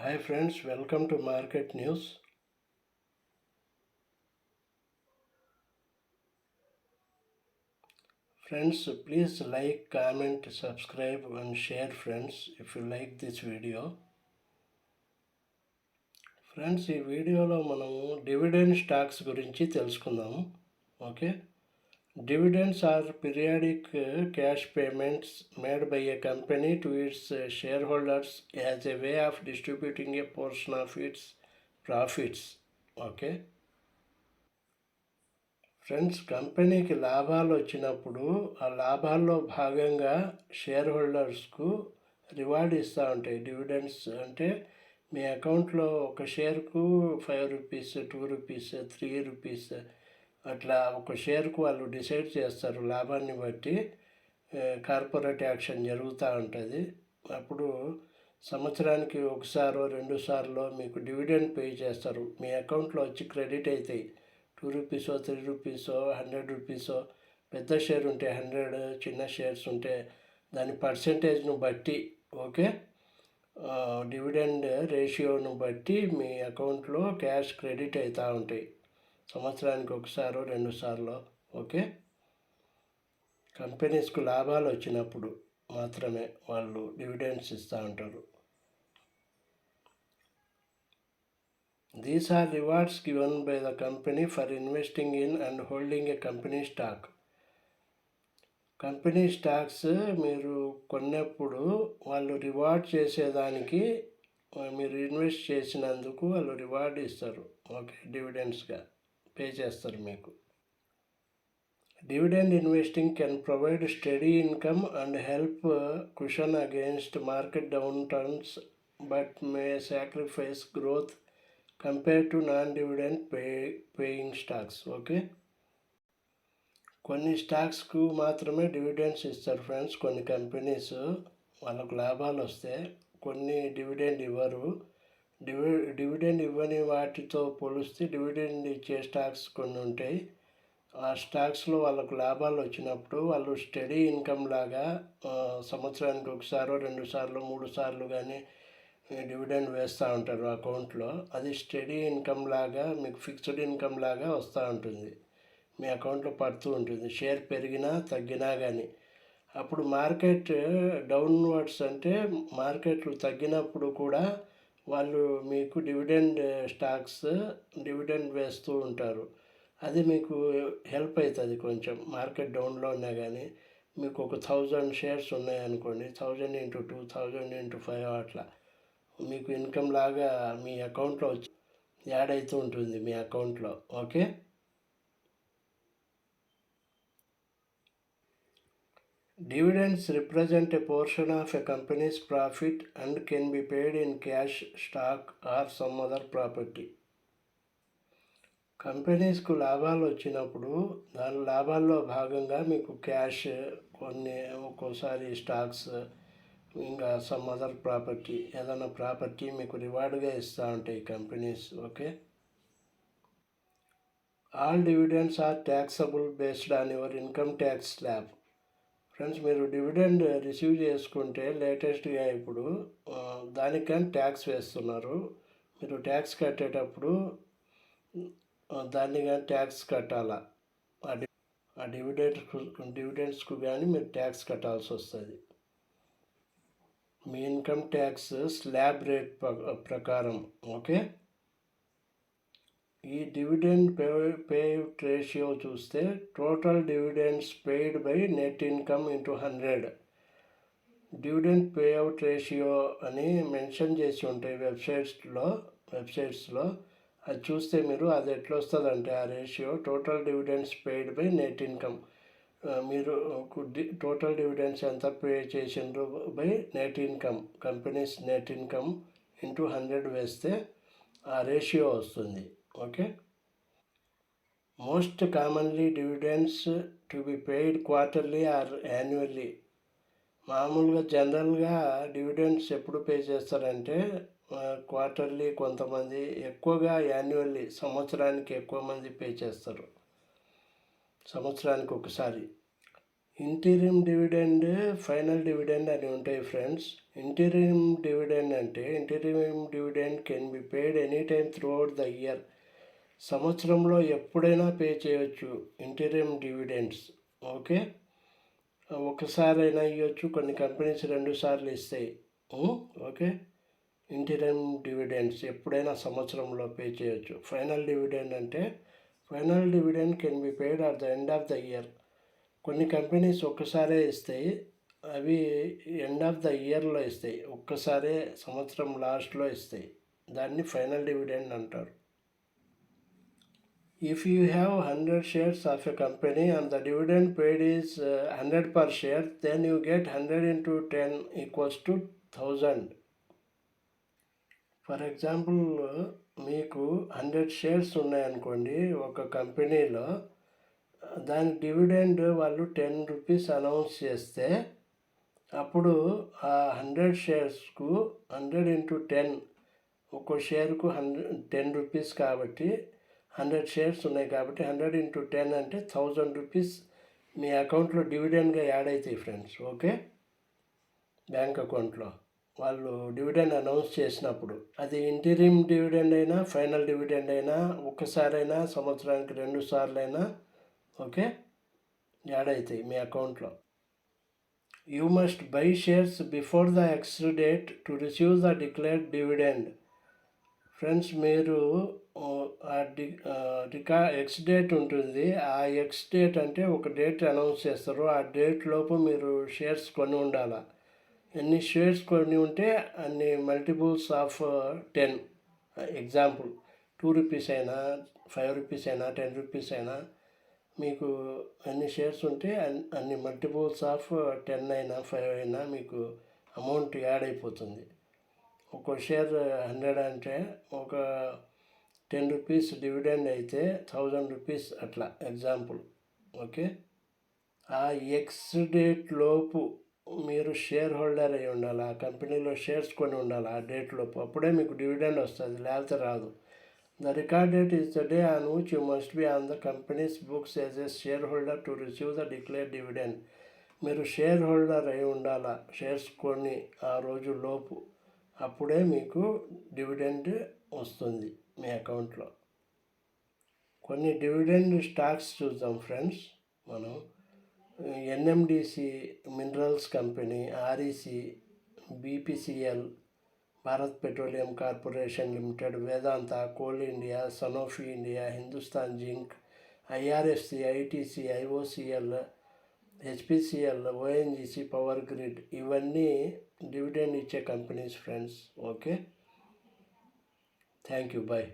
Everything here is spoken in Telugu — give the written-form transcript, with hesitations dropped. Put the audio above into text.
Hi friends, welcome to Market News. Friends, please like, comment, subscribe and share friends if you like this video. Friends ఈ వీడియోలో మనము డివిడెండ్ స్టాక్స్ గురించి తెలుసుకుందాము. Okay, dividends are periodic cash payments made by a company to its shareholders as a way of distributing a portion of its profits. Okay friends, కంపెనీకి లాభాలు వచ్చినప్పుడు ఆ లాభాల్లో భాగంగా షేర్ హోల్డర్స్కు రివార్డ్ ఇస్తూ ఉంటాయి. డివిడెండ్స్ అంటే మీ అకౌంట్లో ఒక షేర్కు 5 రూపీస్, 2 రూపీస్, 3 రూపీస్ అట్లా ఒక షేర్కు వాళ్ళు డిసైడ్ చేస్తారు. లాభాన్ని బట్టి కార్పొరేట్ యాక్షన్ జరుగుతూ ఉంటుంది. అప్పుడు సంవత్సరానికి ఒకసారో 2 సార్లు మీకు డివిడెండ్ పే చేస్తారు. మీ అకౌంట్లో వచ్చి క్రెడిట్ అవుతాయి. 2 రూపీసో, 3 రూపీసో, 100 రూపీసో, పెద్ద షేర్ ఉంటే 100, చిన్న షేర్స్ ఉంటే దాని పర్సెంటేజ్ను బట్టి ఓకే డివిడెండ్ రేషియోను బట్టి మీ అకౌంట్లో క్యాష్ క్రెడిట్ అవుతూ ఉంటాయి. సంవత్సరానికి ఒకసారో 2 సార్లు ఓకే. కంపెనీస్కు లాభాలు వచ్చినప్పుడు మాత్రమే వాళ్ళు డివిడెండ్స్ ఇస్తూ ఉంటారు. These are rewards given by the company for investing in and holding a company stock. Company stocks మీరు కొన్నప్పుడు వాళ్ళు రివార్డ్ చేసేదానికి మీరు ఇన్వెస్ట్ చేసినందుకు వాళ్ళు రివార్డ్ ఇస్తారు. ఓకే, డివిడెండ్స్గా పే చేస్తారు మీకు. Dividend investing can provide study income and help cushion against market down turns but May sacrifice growth compare to non-dividend paying stocks. Okay, కొన్ని స్టాక్స్కు మాత్రమే డివిడెండ్స్ ఇస్తారు ఫ్రెండ్స్. కొన్ని కంపెనీస్ వాళ్ళకు లాభాలు వస్తే కొన్ని డివిడెండ్ ఇవ్వరు. డివిడెండ్ ఇవ్వని వాటితో పోలిస్తే డివిడెండ్ ఇచ్చే స్టాక్స్ కొన్ని ఉంటాయి. ఆ స్టాక్స్లో వాళ్ళకు లాభాలు వచ్చినప్పుడు వాళ్ళు స్టడీ ఇన్కమ్ లాగా సంవత్సరానికి ఒకసారో 2 సార్లు 3 సార్లు కానీ డివిడెండ్ వేస్తూ ఉంటారు అకౌంట్లో. అది స్టడీ ఇన్కమ్ లాగా మీకు ఫిక్స్డ్ ఇన్కమ్ లాగా వస్తూ ఉంటుంది. మీ అకౌంట్లో పడుతూ ఉంటుంది, షేర్ పెరిగినా తగ్గినా కానీ. అప్పుడు మార్కెట్ డౌన్వర్డ్స్ అంటే మార్కెట్లు తగ్గినప్పుడు కూడా వాళ్ళు మీకు డివిడెండ్ స్టాక్స్ డివిడెండ్ వేస్తూ ఉంటారు. అది మీకు హెల్ప్ అవుతుంది కొంచెం. మార్కెట్ డౌన్లో ఉన్నా కానీ మీకు ఒక 1000 షేర్స్ ఉన్నాయనుకోండి, 1000 × 2, 1000 × 5 అట్లా మీకు ఇన్కమ్ లాగా మీ అకౌంట్లో వచ్చి యాడ్ అవుతూ ఉంటుంది మీ అకౌంట్లో. Okay, dividends represent a portion of a company's profit and can be paid in cash, stock or some other property. కంపెనీస్కు లాభాలు వచ్చినప్పుడు దాని లాభాల్లో భాగంగా మీకు క్యాష్, కొన్ని ఒక్కోసారి స్టాక్స్, ఇంకా సమ్ అదర్ ప్రాపర్టీ, ఏదైనా ప్రాపర్టీ మీకు రివార్డ్గా ఇస్తూ ఉంటాయి companies. Okay, all dividends are taxable based on your income tax slab. Friends, మీరు డివిడెండ్ రిసీవ్ చేసుకుంటే లేటెస్ట్గా ఇప్పుడు దానికి కానీ ట్యాక్స్ వేస్తున్నారు. మీరు ట్యాక్స్ కట్టేటప్పుడు దాన్ని కానీ ట్యాక్స్ కట్టాలా. ఆ డివిడెండ్స్కు కానీ మీరు ట్యాక్స్ కట్టాల్సి వస్తుంది. మీ ఇన్కమ్ ట్యాక్స్ స్లాబ్ రేట్ ప్రకారం. ఓకే, ఈ డివిడెండ్ పేఅవుట్ రేషియో చూస్తే total dividends paid by net income × 100. Dividend payout ratio అని మెన్షన్ చేసి ఉంటాయి వెబ్సైట్స్లో. అది చూస్తే మీరు అది ఎట్లా వస్తుందంటే ఆ ratio total dividends paid by net income. మీరు టోటల్ డివిడెండ్స్ ఎంత పే చేసిండ్రు by net income, companies net income × 100 వేస్తే ఆ రేషియో వస్తుంది. Okay, most commonly dividends to be paid quarterly are annually. మామూలుగా జనరల్గా డివిడెండ్స్ ఎప్పుడు పే చేస్తారంటే క్వార్టర్లీ, కొంతమంది ఎక్కువగా యాన్యువల్లీ, సంవత్సరానికి ఎక్కువ మంది పే చేస్తారు, సంవత్సరానికి ఒకసారి. ఇంటీరియం డివిడెండ్, ఫైనల్ డివిడెండ్ అని ఉంటాయి friends. Interim dividend can be paid any time through out the year. సంవత్సరంలో ఎప్పుడైనా పే చేయొచ్చు ఇంటీరియం డివిడెండ్స్. ఓకే, ఒకసారైనా ఇవ్వచ్చు, కొన్ని కంపెనీస్ 2 సార్లు ఇస్తాయి. ఓకే, ఇంటీరియం డివిడెండ్స్ ఎప్పుడైనా సంవత్సరంలో పే చేయొచ్చు. Final dividend can be paid at the end of the year. కొన్ని కంపెనీస్ ఒక్కసారే ఇస్తాయి, అవి ఎండ్ ఆఫ్ ద ఇయర్లో ఇస్తాయి, ఒక్కసారే సంవత్సరం లాస్ట్లో ఇస్తాయి. దాన్ని ఫైనల్ డివిడెండ్ అంటారు. If you have 100 shares of a company and the dividend paid is 100 per share, then you get 100 into 10 equals to 1000. For example, మీకు 100 షేర్స్ ఉన్నాయనుకోండి ఒక కంపెనీలో, దాని డివిడెండ్ వాళ్ళు 10 రూపీస్ అనౌన్స్ చేస్తే, అప్పుడు ఆ 100 షేర్స్కు 100 ఇంటూ 10, ఒక్కో షేర్కు 10 రూపీస్ కాబట్టి 100 షేర్స్ ఉన్నాయి కాబట్టి 100 ఇంటూ 10 అంటే 1000 రూపీస్ మీ అకౌంట్లో డివిడెండ్గా యాడ్ అవుతాయి ఫ్రెండ్స్. ఓకే, బ్యాంక్ అకౌంట్లో వాళ్ళు డివిడెండ్ అనౌన్స్ చేసినప్పుడు, అది ఇంటీరియం డివిడెండ్ అయినా ఫైనల్ డివిడెండ్ అయినా, ఒక్కసారైనా సంవత్సరానికి 2 సార్లు అయినా, ఓకే, యాడ్ అవుతాయి మీ అకౌంట్లో. You must by shares before the X date to receive the declared dividend. Friends, మీరు ఎక్స్ డేట్ ఉంటుంది, ఆ ఎక్స్ డేట్ అంటే ఒక డేట్ అనౌన్స్ చేస్తారు, ఆ డేట్ లోపు మీరు షేర్స్ కొని ఉండాలి. ఎన్ని షేర్స్ కొని ఉంటే అన్ని మల్టిపుల్స్ ఆఫ్ 10. ఎగ్జాంపుల్, 2 రూపీస్ అయినా, 5 రూపీస్ అయినా, 10 రూపీస్ అయినా, మీకు అన్ని షేర్స్ ఉంటే అన్ని మల్టిపుల్స్ ఆఫ్ 10 అయినా 5 అయినా మీకు అమౌంట్ యాడ్ అయిపోతుంది. ఒక్కో షేర్ 100 అంటే ఒక 10 రూపీస్ డివిడెండ్ అయితే 1000 రూపీస్ అట్లా ఎగ్జాంపుల్. ఓకే, ఆ ఎక్స్ డేట్ లోపు మీరు షేర్ హోల్డర్ అయి ఉండాలి, ఆ కంపెనీలో షేర్స్ కొని ఉండాలి ఆ డేట్ లోపు, అప్పుడే మీకు డివిడెండ్ వస్తుంది, లేకపోతే రాదు. The record date is the day on which you must be on the company's books as a shareholder to receive the declared dividend. మీరు షేర్ హోల్డర్ అయి ఉండాలా, షేర్స్ కొని ఆ రోజు లోపు, అప్పుడే మీకు డివిడెండ్ వస్తుంది మీ అకౌంట్లో. కొన్ని డివిడెండ్ స్టాక్స్ చూద్దాం ఫ్రెండ్స్. మనం NMDC minerals company, REC, BPCL, Bharat petroleum corporation limited, Vedanta, coal India, Sanofi India, Hindustan zinc, IRFC, ITC, IOCL, HPCL, ONGC, power grid, ఇవన్నీ డివిడెండ్ ఇచ్చే companies friends. Okay, thank you, bye.